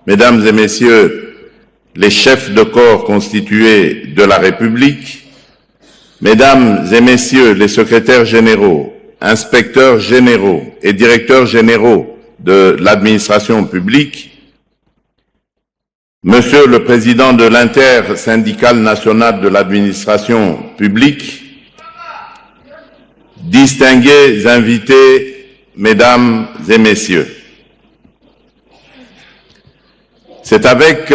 Mesdames et Messieurs les chefs de corps constitués de la République, Mesdames et Messieurs les secrétaires généraux, inspecteurs généraux et directeurs généraux de l'administration publique, Monsieur le Président de l'Intersyndicale nationale de l'administration publique, distingués invités, Mesdames et Messieurs, c'est avec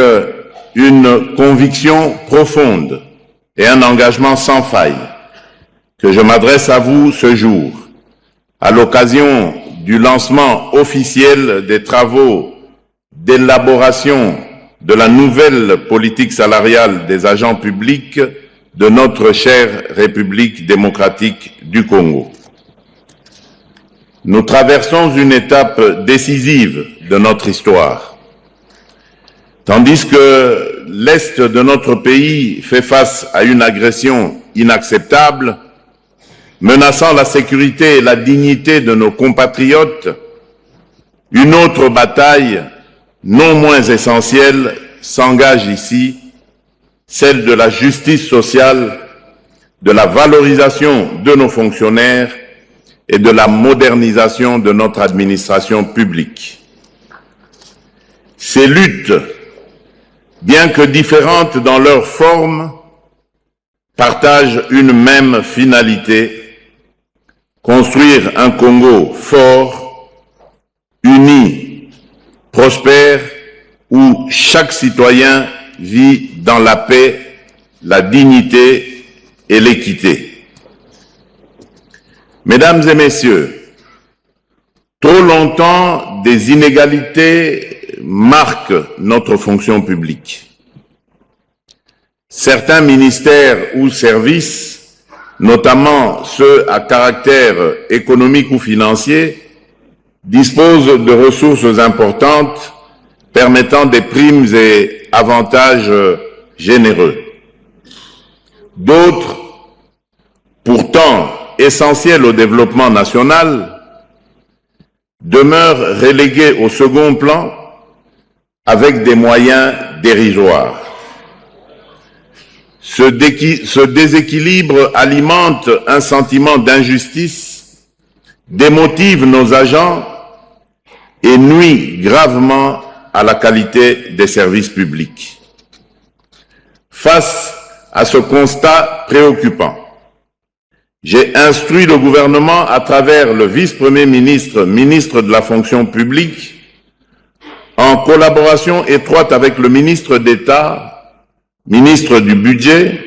une conviction profonde et un engagement sans faille que je m'adresse à vous ce jour, à l'occasion du lancement officiel des travaux d'élaboration de la nouvelle politique salariale des agents publics de notre chère République démocratique du Congo. Nous traversons une étape décisive de notre histoire. Tandis que l'Est de notre pays fait face à une agression inacceptable, menaçant la sécurité et la dignité de nos compatriotes, une autre bataille, non moins essentielle, s'engage ici, celle de la justice sociale, de la valorisation de nos fonctionnaires et de la modernisation de notre administration publique. Ces luttes, bien que différentes dans leur forme, partagent une même finalité: construire un Congo fort, uni, prospère, où chaque citoyen vit dans la paix, la dignité et l'équité. Mesdames et Messieurs, trop longtemps, des inégalités marquent notre fonction publique. Certains ministères ou services, notamment ceux à caractère économique ou financier, disposent de ressources importantes permettant des primes et avantages généreux. D'autres, pourtant essentiels au développement national, demeurent relégués au second plan avec des moyens dérisoires. Ce déséquilibre alimente un sentiment d'injustice, démotive nos agents et nuit gravement à la qualité des services publics. Face à ce constat préoccupant, j'ai instruit le gouvernement à travers le vice-premier ministre, ministre de la fonction publique, en collaboration étroite avec le ministre d'État, ministre du Budget,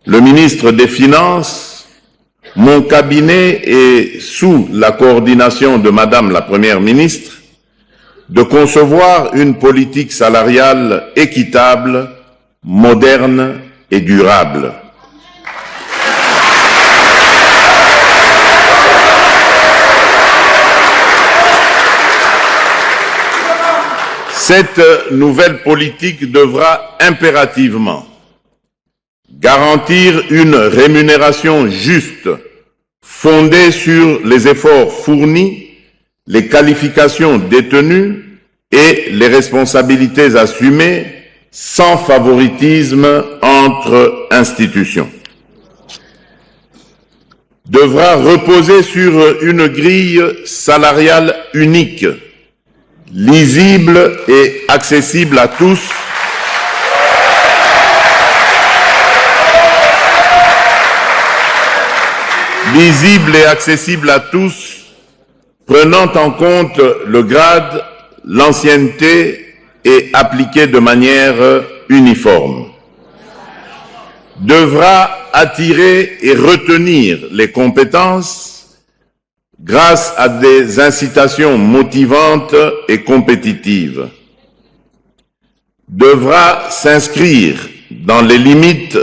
le ministre des Finances, mon cabinet et sous la coordination de Madame la Première ministre, de concevoir une politique salariale équitable, moderne et durable. Cette nouvelle politique devra impérativement garantir une rémunération juste, fondée sur les efforts fournis, les qualifications détenues et les responsabilités assumées, sans favoritisme entre institutions. Devra reposer sur une grille salariale unique, lisible et accessible à tous, prenant en compte le grade, l'ancienneté et appliquée de manière uniforme. Devra attirer et retenir les compétences grâce à des incitations motivantes et compétitives. Devra s'inscrire dans les limites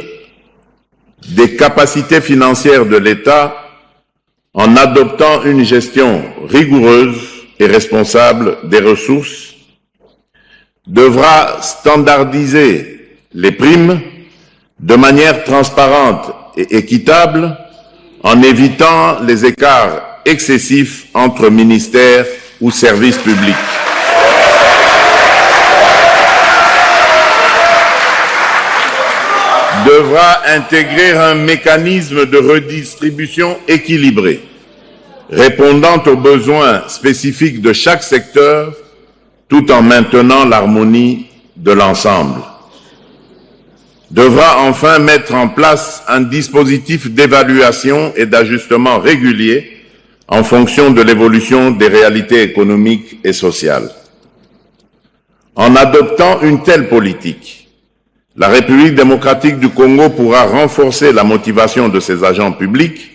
des capacités financières de l'État en adoptant une gestion rigoureuse et responsable des ressources, devra standardiser les primes de manière transparente et équitable en évitant les écarts excessifs entre ministères ou services publics. devra intégrer un mécanisme de redistribution équilibré, répondant aux besoins spécifiques de chaque secteur, tout en maintenant l'harmonie de l'ensemble. Devra enfin mettre en place un dispositif d'évaluation et d'ajustement régulier en fonction de l'évolution des réalités économiques et sociales. En adoptant une telle politique, la République démocratique du Congo pourra renforcer la motivation de ses agents publics,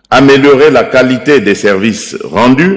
améliorer la qualité des services rendus